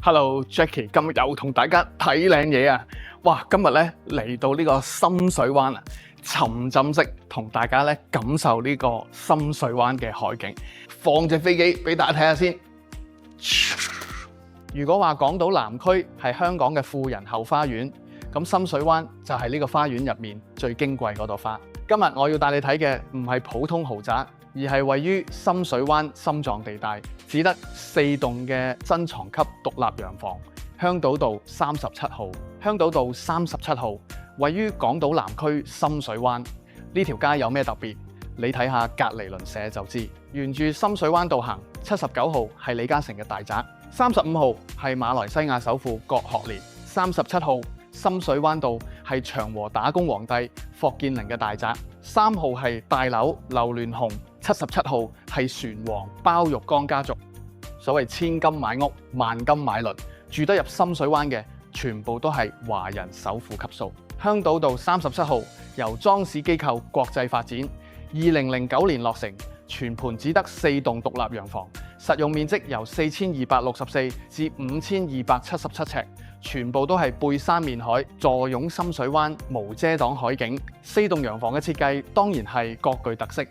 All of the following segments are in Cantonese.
Hello，Jackie，今日又同大家睇靚嘢啊！哇，今日咧嚟到呢個深水灣啊，沉浸式同大家咧感受呢個深水灣嘅海景。放隻飛機俾大家睇下先。如果話港島南區係香港嘅富人後花園，咁深水灣就係呢個花園入面最矜貴嗰朵花。今日我要帶你睇嘅唔係普通豪宅，而係位於深水灣心臟地帶，只得4棟嘅珍藏級獨立洋房。香島道37號，香島道37號位於港島南區深水灣。呢條街有咩特別？你睇下隔離鄰舍就知。沿住深水灣道行，79號係李嘉誠嘅大宅，35號係馬來西亞首富郭學連，37號深水灣道係長和打工皇帝霍建寧嘅大宅，3號係大樓劉鑾雄，77號係船王包玉剛家族。所謂千金買屋，萬金買鄰，住得入深水灣嘅全部都係華人首富級數。香島道37號由莊市機構國際發展，2009年落成，全盤只得4棟獨立洋房，實用面積由4264至5277尺，全部都係背山面海，坐擁深水灣無遮擋海景。4棟洋房嘅設計當然係各具特色，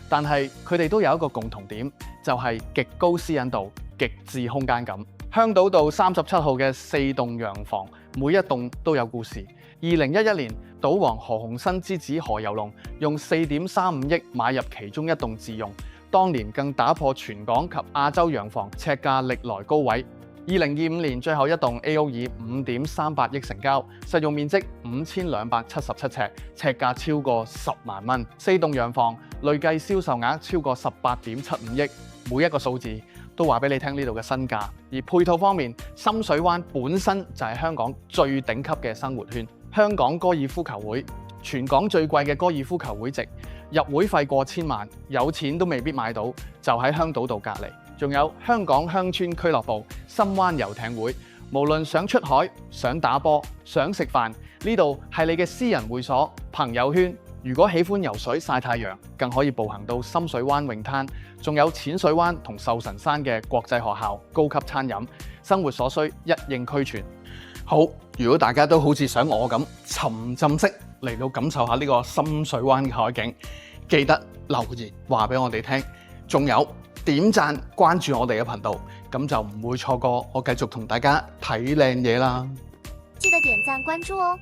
但係佢哋都有一個共同點，就係極高私隱度、極致空間感。香島道37號嘅4棟洋房，每一棟都有故事。2011年，賭王何鴻燊之子何猷龍用4.35億買入其中一棟自用，當年更打破全港及亞洲洋房尺價歷來高位。2025年最後一棟 A.O. 以5.38億成交，實用面積5277尺，尺價超過10萬蚊。4棟洋房累計銷售額超過18.75億，每一個數字都話俾你聽呢度嘅身價。而配套方面，深水灣本身就係香港最頂級嘅生活圈。香港高爾夫球會，全港最貴嘅高爾夫球會籍，入會費過千萬，有錢都未必買到，就喺香島道隔離。仲有香港鄉村俱樂部、深灣遊艇會，無論想出海、想打波、想食飯，呢度係你嘅私人會所、朋友圈。如果喜歡游水曬太陽，更可以步行到深水灣泳灘。仲有淺水灣同壽臣山嘅國際學校、高級餐飲，生活所需一應俱全。好，如果大家都好似想我咁沉浸式嚟到感受下呢個深水灣嘅海景，記得留言話俾我哋聽，仲有點讚關注我哋嘅頻道，咁就唔會錯過我繼續同大家睇靚嘢啦。記得點讚關注哦。